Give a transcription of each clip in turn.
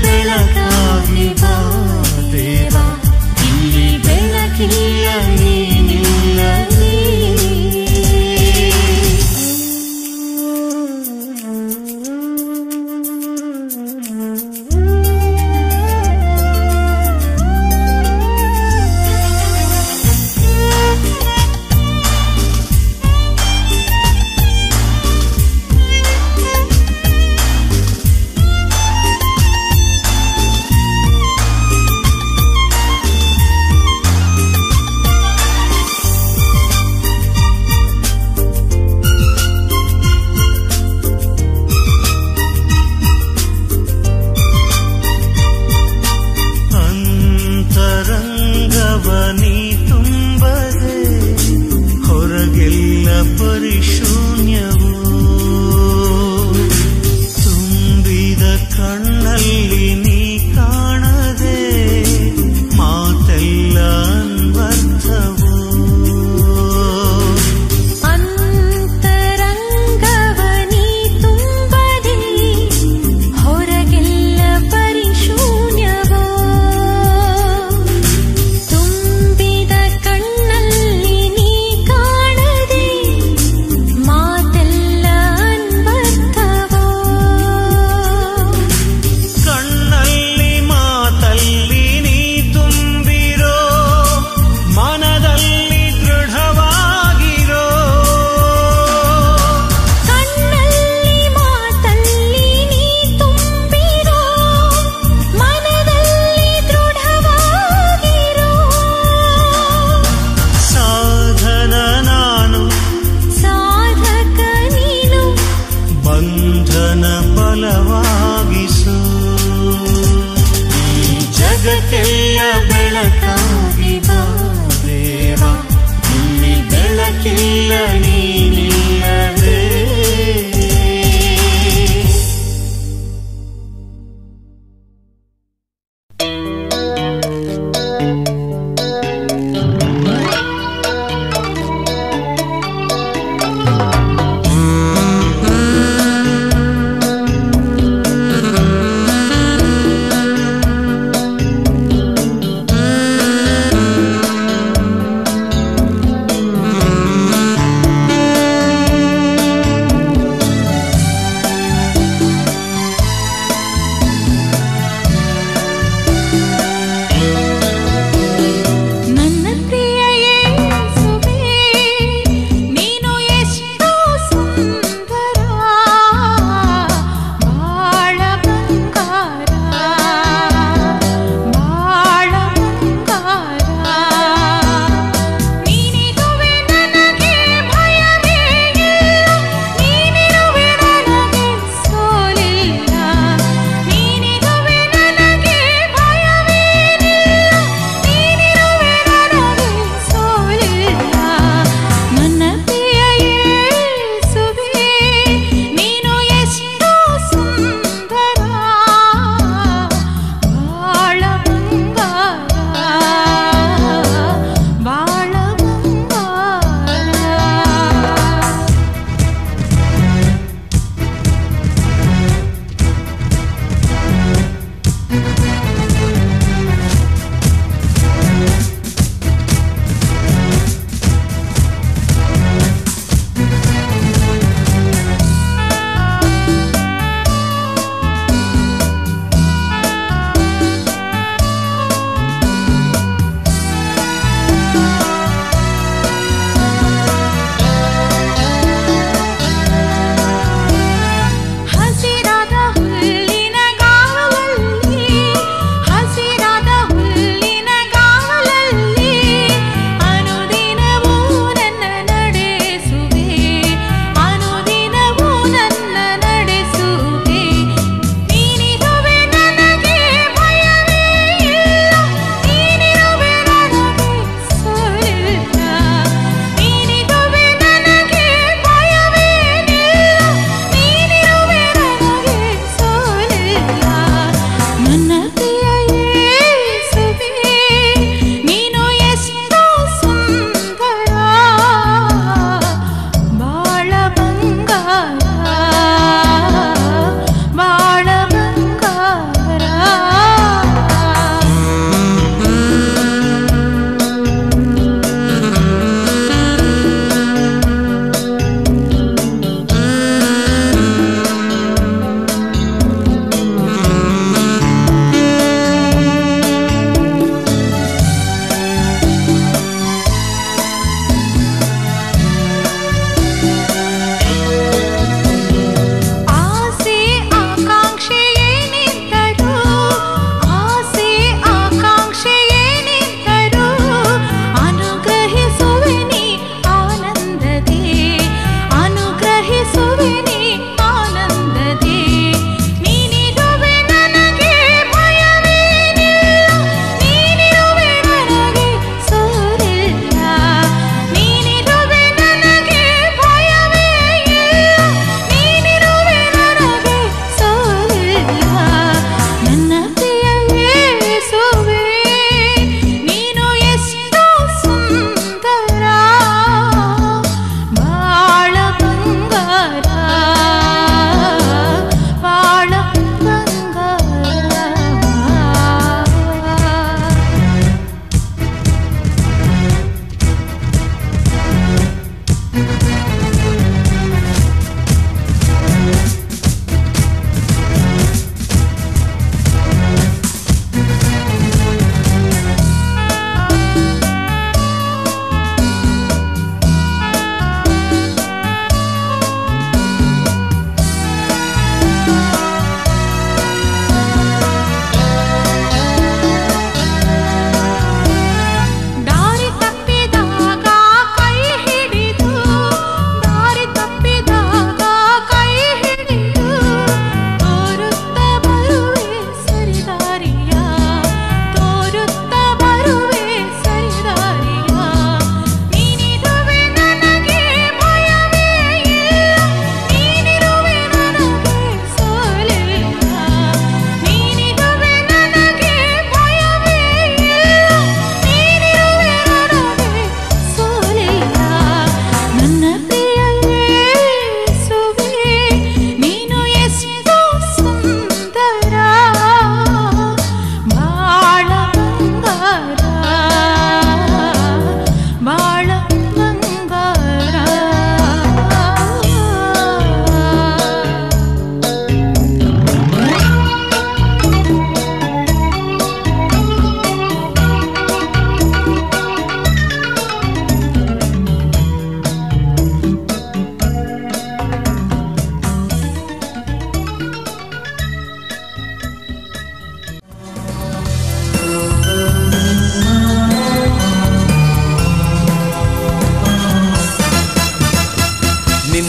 ಬೆಳಕಾಗಿ ಬಾ ದೇವ, ಇಲ್ಲಿ ಬೆಳಕಿಲ್ಲ ನೀನಿಲ್ಲದೆ.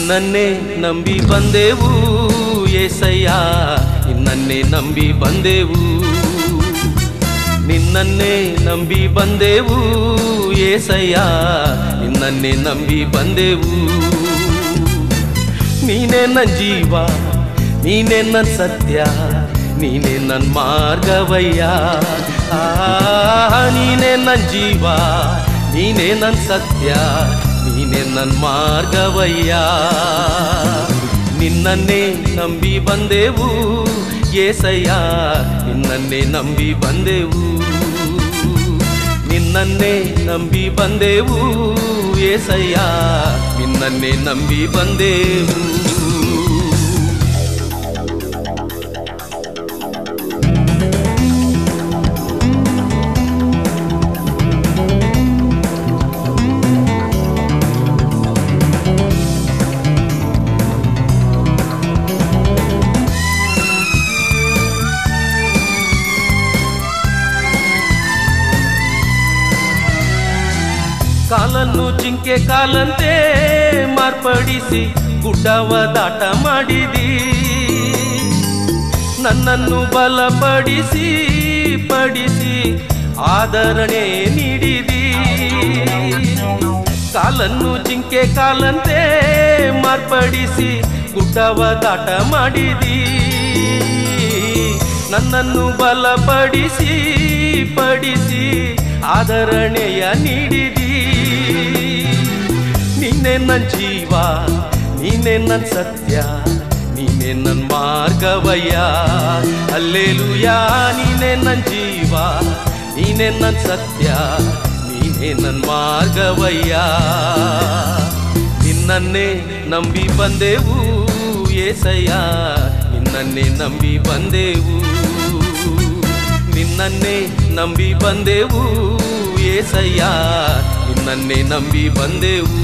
ನಿನ್ನನ್ನೇ ನಂಬಿ ಬಂದೆವು ಏಸಯ್ಯ, ನಿನ್ನನ್ನೇ ನಂಬಿ ಬಂದೆವು, ನಿನ್ನನ್ನೇ ನಂಬಿ ಬಂದೆವು ಏಸಯ್ಯ, ನಿನ್ನನ್ನೇ ನಂಬಿ ಬಂದೆವು. ನೀನೇ ನನ್ನ ಜೀವ, ನೀನೇ ನನ್ನ ಸತ್ಯ, ನೀನೇ ನನ್ನ ಮಾರ್ಗವಯ್ಯ. ನೀನೇ ನನ್ನ ಜೀವ, ನೀನೇ ನನ್ನ ಸತ್ಯ, ನೀನೇ ನನ್ನ ಮಾರ್ಗವಯ್ಯ. ನಿನ್ನನ್ನೇ ನಂಬಿ ಬಂದೆವು ಏಸಯ್ಯ, ನಿನ್ನನ್ನೇ ನಂಬಿ ಬಂದೆವು, ನಿನ್ನನ್ನೇ ನಂಬಿ ಬಂದೆವು ಏಸಯ್ಯ, ನಿನ್ನನ್ನೇ ನಂಬಿ ಬಂದೆವು. ಕಾಲನ್ನು ಜಿಂಕೆ ಕಾಲಂತೆ ಮಾರ್ಪಡಿಸಿ ಗುಡ್ಡವ ದಾಟ ಮಾಡಿದಿ, ನನ್ನನ್ನು ಬಲಪಡಿಸಿ ಪಡಿಸಿ ಆದರಣೆ ನೀಡಿದಿ. ಕಾಲನ್ನು ಜಿಂಕೆ ಕಾಲಂತೆ ಮಾರ್ಪಡಿಸಿ ಗುಡ್ಡವ ದಾಟ ಮಾಡಿದಿ, ನನ್ನನ್ನು ಬಲಪಡಿಸಿ ಪಡಿಸಿ ಆದರಣೆಯ ನೀಡಿದಿ. ನೀನೇ ನನ್ನ ಜೀವ, ನೀನೇ ನನ್ನ ಸತ್ಯ, ನೀನೇ ನನ್ನ ಮಾರ್ಗವಯ್ಯ. ಹಲ್ಲೆಲೂಯಾ, ನೀನೇ ನನ್ನ ಜೀವ, ನೀನೇ ನನ್ನ ಸತ್ಯ, ನೀನೇ ನನ್ನ ಮಾರ್ಗವಯ್ಯ. ನಿನ್ನನ್ನೇ ನಂಬಿ ಬಂದೆವು ಏಸಯ್ಯ, ನಿನ್ನನ್ನೇ ನಂಬಿ ಬಂದೆವು, ನಿನ್ನನ್ನೇ ನಂಬಿ ಬಂದೆವು ಏಸಯ್ಯ, ನಿನ್ನನ್ನೇ ನಂಬಿ ಬಂದೆವು.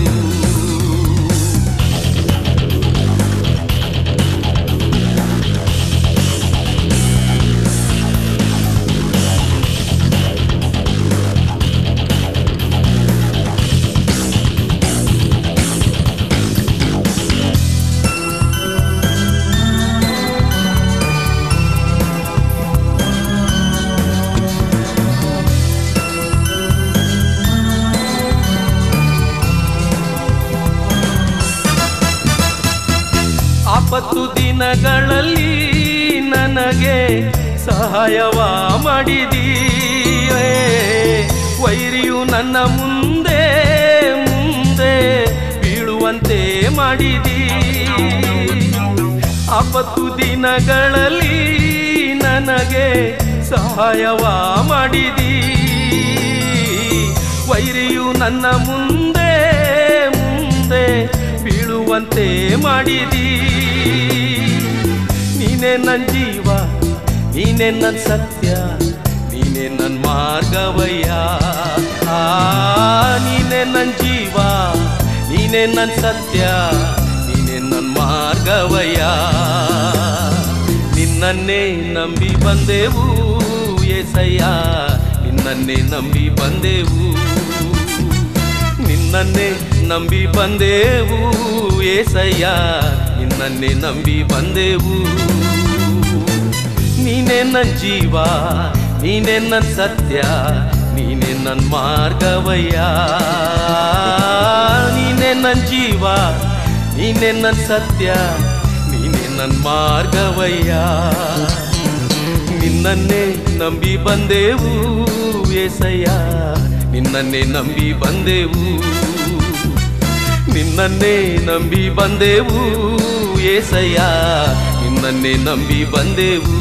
ಆಪತ್ತು ದಿನಗಳಲ್ಲಿ ನನಗೆ ಸಹಾಯವ ಮಾಡಿದಿ, ವೈರಿಯು ನನ್ನ ಮುಂದೆ ಮುಂದೆ ಬೀಳುವಂತೆ ಮಾಡಿದಿ. ಆಪತ್ತು ದಿನಗಳಲ್ಲಿ ನನಗೆ ಸಹಾಯವ ಮಾಡಿದಿ, ವೈರಿಯು ನನ್ನ ಮುಂದೆ ಮುಂದೆ ಬೀಳುವಂತೆ ಮಾಡಿದಿ. ನೀನೇ ನನ್ನ ಜೀವ, ನೀನೇ ನನ್ನ ಸತ್ಯ, ನೀನೇ ನನ್ನ ಮಾರ್ಗವಯ್ಯ. ನೀನೇ ನನ್ನ ಜೀವ, ನೀನೇ ನನ್ನ ಸತ್ಯ, ನೀನೇ ನನ್ನ ಮಾರ್ಗವಯ್ಯ. ನಿನ್ನನ್ನೇ ನಂಬಿ ಬಂದೆವು ಏಸಯ್ಯ, ನಿನ್ನನ್ನೇ ನಂಬಿ ಬಂದೆವು, ನಿನ್ನನ್ನೇ ನಂಬಿ ಬಂದೆವು ಏಸಯ್ಯ, ನಿನ್ನನ್ನೇ ನಂಬಿ ಬಂದೆವು. ನೀನೇ ನನ್ನ ಜೀವ, ನೀನೇ ನನ್ನ ಸತ್ಯ, ನೀನೇ ನನ್ನ ಮಾರ್ಗವಯ್ಯ. ನೀನೇ ನನ್ನ ಜೀವ, ನೀನೇ ನನ್ನ ಸತ್ಯ, ನೀನೇ ನನ್ನ ಮಾರ್ಗವಯ್ಯ. ನಿನ್ನನ್ನೇ ನಂಬಿ ಬಂದೆವು ಏಸಯ್ಯ, ನಿನ್ನನ್ನೇ ನಂಬಿ ಬಂದೆವು, ನಿನ್ನನ್ನೇ ನಂಬಿ ಬಂದೆವು ಏಸಯ್ಯ, ನಿನ್ನನ್ನೇ ನಂಬಿ ಬಂದೆವು.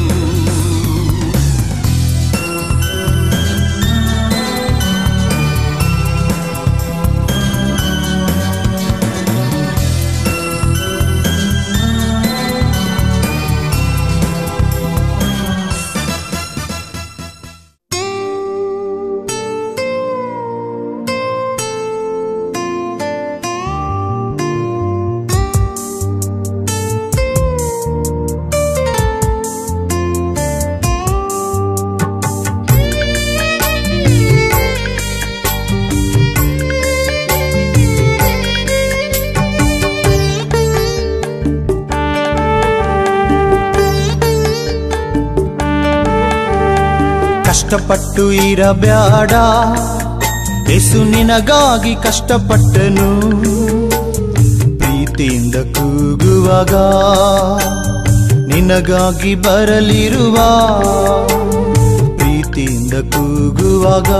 ಕಷ್ಟಪಟ್ಟು ಇರಬ್ಯಾಡ, ಯೇಸು ನಿನಗಾಗಿ ಕಷ್ಟಪಟ್ಟನು. ಪ್ರೀತಿಯಿಂದ ಕೂಗುವಾಗ ನಿನಗಾಗಿ ಬರಲಿರುವ, ಪ್ರೀತಿಯಿಂದ ಕೂಗುವಾಗ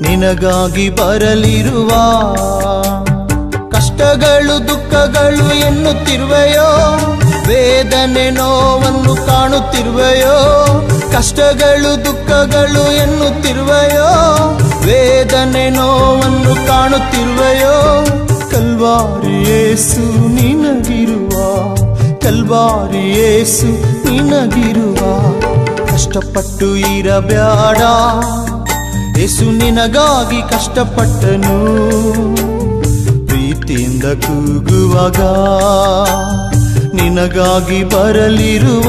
ನಿನಗಾಗಿ ಬರಲಿರುವ. ಕಷ್ಟಗಳು ದುಃಖಗಳು ಎನ್ನುತ್ತಿರುವೆಯೋ, ವೇದನೆ ನೋವನ್ನು ಕಾಣುತ್ತಿರುವೆಯೋ. ಕಷ್ಟಗಳು ದುಃಖಗಳು ಎನ್ನುತ್ತಿರುವೆಯೋ, ವೇದನೆ ನೋವನ್ನು ಕಾಣುತ್ತಿರುವೆಯೋ. ಕಲ್ವಾರಿ ಯೇಸು ನಿನಗಿರುವ, ಕಲ್ವಾರಿ ಯೇಸು ನಿನಗಿರುವ. ಕಷ್ಟಪಟ್ಟು ಇರಬ್ಯಾಡ, ಯೇಸು ನಿನಗಾಗಿ ಕಷ್ಟಪಟ್ಟನು. ಪ್ರೀತಿಯಿಂದ ಕೂಗುವಾಗ ನಿನಗಾಗಿ ಬರಲಿರುವ.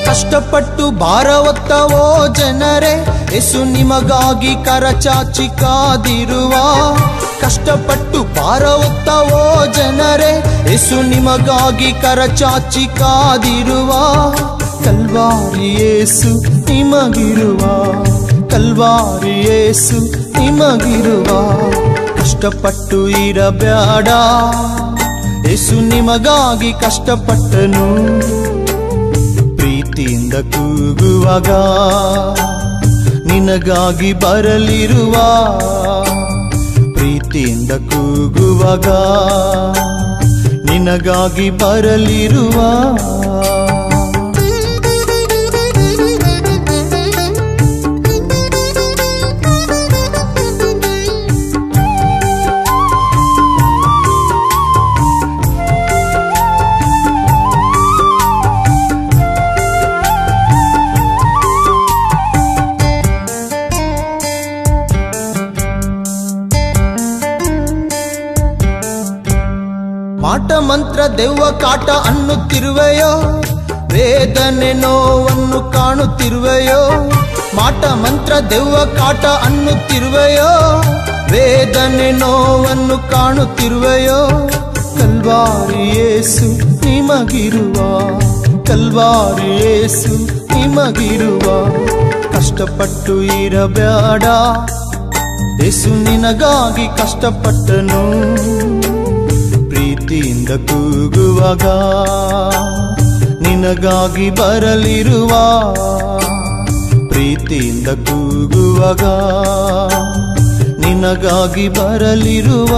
ಕಷ್ಟಪಟ್ಟು ಭಾರ ಹೊತ್ತವೋ ಜನರೇ, ಯೇಸು ನಿಮಗಾಗಿ ಕರಚಾಚಿ ಕಾದಿರುವ. ಕಷ್ಟಪಟ್ಟು ಭಾರ ಹೊತ್ತವೋ ಜನರೇ, ಯೇಸು ನಿಮಗಾಗಿ ಕರಚಾಚಿ ಕಾದಿರುವ. ಕಲ್ವಾರಿ ಯೇಸು ನಿಮಗಿರುವ, ಕಲ್ವಾರಿ ಯೇಸು ನಿಮಗಿರುವ. ಕಷ್ಟಪಟ್ಟು ಇರಬ್ಯಾಡ, ಯೇಸು ನಿಮಗಾಗಿ ಕಷ್ಟಪಟ್ಟನು. ಪ್ರೀತಿಯಿಂದ ಕೂಗುವಾಗ ನಿನಗಾಗಿ ಬರಲಿರುವ, ಪ್ರೀತಿಯಿಂದ ಕೂಗುವಾಗ ನಿನಗಾಗಿ ಬರಲಿರುವ. ಮಾಟ ಮಂತ್ರ ದೆವ್ವ ಕಾಟ ಅನ್ನುತ್ತಿರುವೆಯೋ, ವೇದನೆ ನೋವನ್ನು ಕಾಣುತ್ತಿರುವೆಯೋ. ಮಾಟ ಮಂತ್ರ ದೆವ್ವ ಕಾಟ ಅನ್ನುತ್ತಿರುವೆಯೋ, ವೇದನೆ ನೋವನ್ನು ಕಾಣುತ್ತಿರುವೆಯೋ. ಕಲ್ವಾರಿ ಯೇಸು ನಿಮಗಿರುವ, ಕಲ್ವಾರಿ ಯೇಸು ನಿಮಗಿರುವ. ಕಷ್ಟಪಟ್ಟು ಇರಬ್ಯಾಡ, ಯೇಸು ನಿನಗಾಗಿ ಕಷ್ಟಪಟ್ಟನು. ಪ್ರೀತಿಯಿಂದ ಕೂಗುವಾಗ ನಿನಗಾಗಿ ಬರಲಿರುವ, ಪ್ರೀತಿಯಿಂದ ಕೂಗುವಾಗ ನಿನಗಾಗಿ ಬರಲಿರುವ.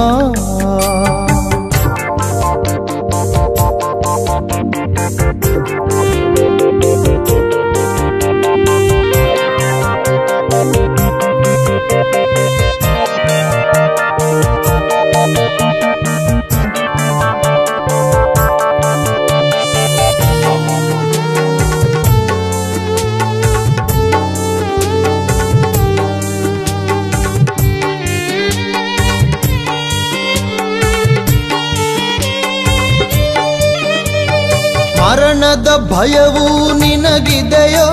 ಮರಣದ ಭಯವು ನಿನಗಿದೆಯೋ,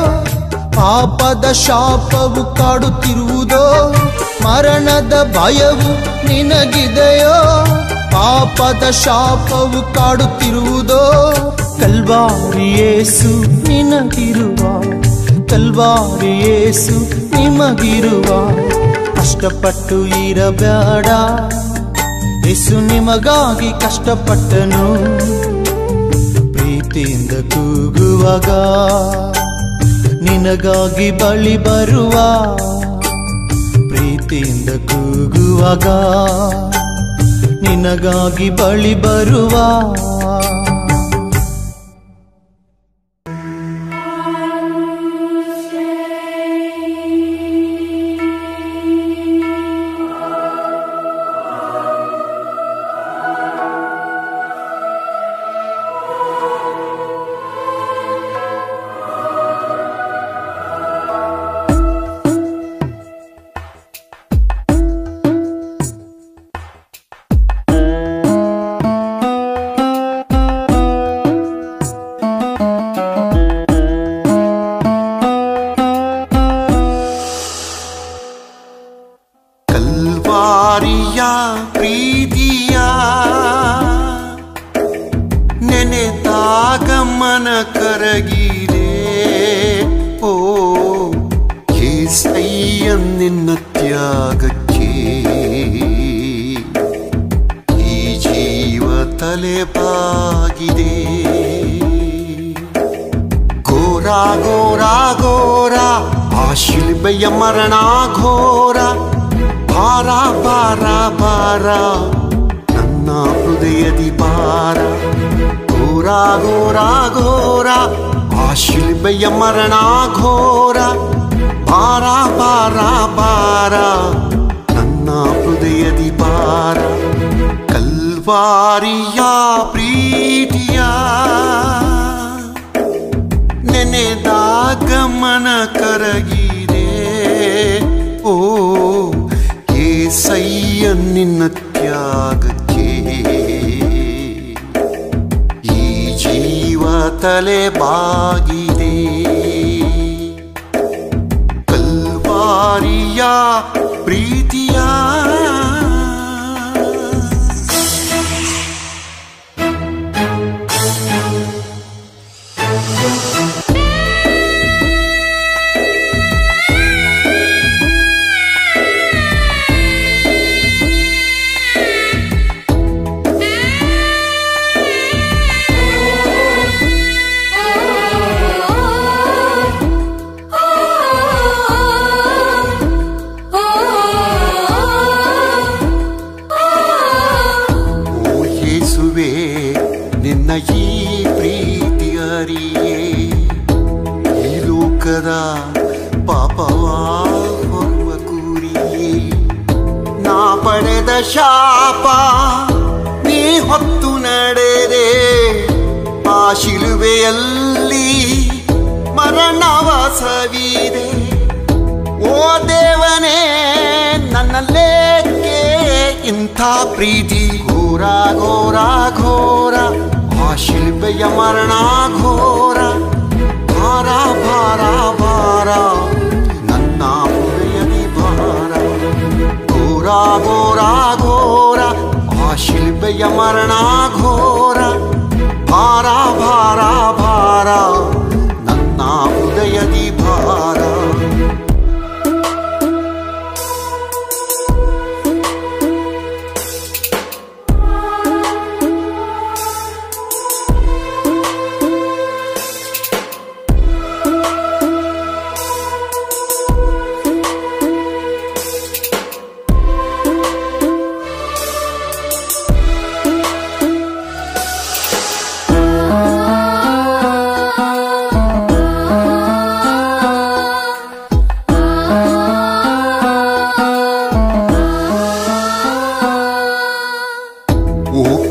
ಪಾಪದ ಶಾಪವು ಕಾಡುತ್ತಿರುವುದೋ. ಮರಣದ ಭಯವು ನಿನಗಿದೆಯೋ, ಪಾಪದ ಶಾಪವು ಕಾಡುತ್ತಿರುವುದೋ. ಕಲ್ವಾರಿ ಯೇಸು ನಿನಗಿರುವ, ಕಲ್ವಾರಿ ಯೇಸು ನಿಮಗಿರುವ. ಕಷ್ಟಪಟ್ಟು ಇರಬ್ಯಾಡ, ಯೇಸು ನಿಮಗಾಗಿ ಕಷ್ಟಪಟ್ಟನು. ಪ್ರೀತಿಯಿಂದ ಕೂಗುವಾಗ ನಿನಗಾಗಿ ಬಳಿ ಬರುವ, ಪ್ರೀತಿಯಿಂದ ಕೂಗುವಾಗ ನಿನಗಾಗಿ ಬಳಿ ಬರುವ. ಕರಗಿದೆ. ಓ ಏಸಯ್ಯ ನಿನ್ನ ತ್ಯಾಗಕ್ಕೆ ಈ ಜೀವ ತಲೆಬಾಗಿದೆ. ಘೋರ ಘೋರ ಘೋರ ಆ ಶಿಲ್ಬೆಯ ಮರಣ ಘೋರ, ಭಾರ ಭಾರ ಭಾರ ನನ್ನ ಹೃದಯದಿ ಭಾರ. ಘೋರ ಘೋರ ಘೋರ ಆ ಶಿಲ್ಬೆಯ ಮರಣ ಘೋರ, ಭಾರ ಭಾರ ಭಾರ ನನ್ನ ಹೃದಯದಿ ಭಾರ. ಕಲ್ವಾರಿಯ ಪ್ರೀತಿಯ ನೆನೆದಾಗ ಮನ ಕರಗಿದೆ. ಓ ಏಸಯ್ಯ ನಿನ್ನ ತ್ಯಾಗಕ್ಕೆ ಈ ಜೀವ ತಲೆಬಾಗಿದೆ. ಕಲ್ವಾರಿಯ ಪ್ರೀತಿಯ ನಿನ್ನ ಈ ಪ್ರೀತಿ ಅರಿಯೇ ಈ ಲೋಕದ ಪಾಪವ ಹೊರುವ ಕೂರಿಯೇ. ನಾ ಪಡೆದ ಶಾಪ ನೀ ಹೊತ್ತು ನಡೆದೆ, ಆ ಶಿಲುಬೆಯಲ್ಲಿ ಮರಣವ ಸವಿದೆ. ಓ ದೇವನೇ ನನ್ನಲ್ಲೇಕೆ ಇಂಥ ಪ್ರೀತಿ. ಘೋರ ಘೋರ ಘೋರ ಆ ಶಿಲ್ಬೆಯ ಮರಣ ಘೋರ, ಭಾರ ಭಾರ ಭಾರ ನನ್ನ ಹೃದಯದಿ ಭಾರ. ಘೋರ ಘೋರ ಘೋರ ಆ ಶಿಲ್ಬೆಯ ಮರಣ ಘೋರ, ಭಾರ ಭಾರ ಭಾರ ನನ್ನ ಹೃದಯದಿ ಭಾರ.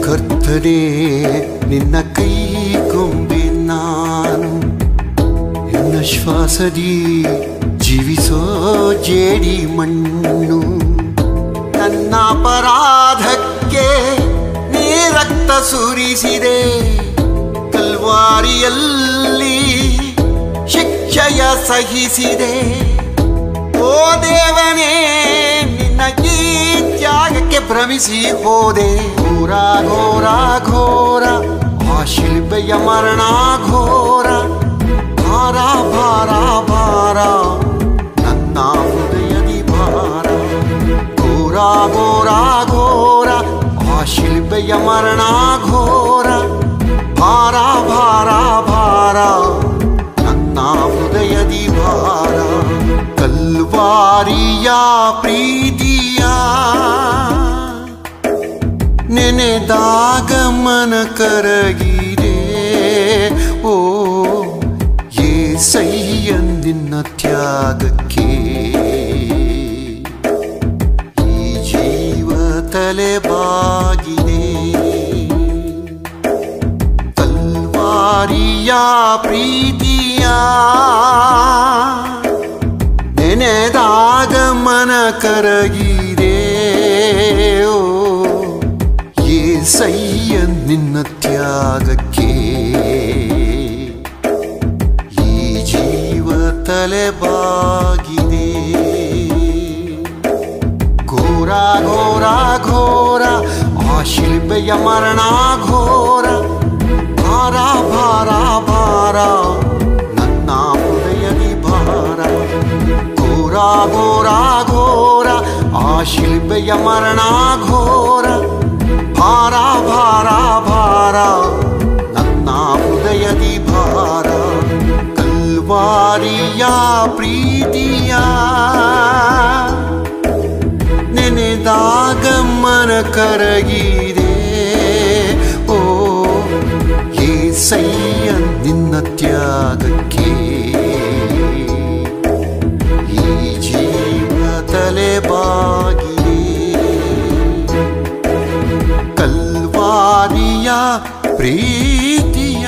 ಕರ್ತನೇ ನಿನ್ನ ಕೈ ಕೊಂಬೆ ನಾನು, ನಿನ್ನ ಶ್ವಾಸದಿ ಜೀವಿಸೋ ಜೇಡಿ ಮಣ್ಣು. ನನ್ನ ಅಪರಾಧಕ್ಕೆ ನೀ ರಕ್ತ ಸುರಿಸಿದೆ, ಕಲ್ವಾರಿಯಲ್ಲಿ ಶಿಕ್ಷೆಯ ಸಹಿಸಿದೆ. ಓ ದೇವನೇ ನಿನ್ನ ಈ ತ್ಯಾಗಕ್ಕೆ ಭ್ರಮಿಸಿ ಹೋದೆ. ಘೋರ ಘೋರ ಘೋರ ಆ ಶಿಲ್ಬೆಯ ಮರಣ ಘೋರ, ಭಾರ ಭಾರ ಭಾರ ನನ್ನ ಹೃದಯದಿ ಭಾರ. ಘೋರ ಘೋರ ಘೋರ ಆ ಶಿಲ್ಬೆಯ ಮರಣ ಘೋರ, ಭಾರ ಭಾರ ಭಾರ ನನ್ನ ಹೃದಯದಿ ಭಾರ. ಕಲ್ವಾರಿಯ ಪ್ರೀತಿಯ ನೆನೆದಾಗ ಮನ ಕರಗಿದೆ. ಓ ಏಸಯ್ಯ ನಿನ್ನ ತ್ಯಾಗಕ್ಕೆ ಈ ಜೀವ ತಲೆಬಾಗಿದೆ. ಕಲ್ವಾರಿಯ ಪ್ರೀತಿಯ ನೆನೆದಾಗ ಮನ ಕರಗಿದೆ. ಓ ಏಸಯ್ಯ ನಿನ್ನ ತ್ಯಾಗಕ್ಕೆ ಈ ಜೀವ ತಲೆಬಾಗಿದೆ. ಘೋರ ಘೋರ ಘೋರ ಆ ಶಿಲ್ಬೆಯ ಮರಣ ಘೋರ, ಭಾರ ಭಾರ ಭಾರ ಭಾರ ನನ್ನ ಹೃದಯದಿ ಭಾರ ಘೋರ ಘೋರ ಘೋರ ಆ ಶಿಲ್ಪೆಯ ಮರಣ ಘೋರ ಭಾರ ಭಾರ ಭಾರ ನನ್ನ ಹೃದಯದಿ ಭಾರ ಕಲ್ವಾರಿಯ ಪ್ರೀತಿಯ ನೆನೆದಾಗ ಮನ ಕರಗಿದೆ ಓ ಏಸಯ್ಯ ನಿನ್ನ ತ್ಯಾಗಕ್ಕೆ ಈ ಜೀವ ತಲೆ ಬಾಗಿದೆ ಕಲ್ವಾರಿಯ ಪ್ರೀತಿಯ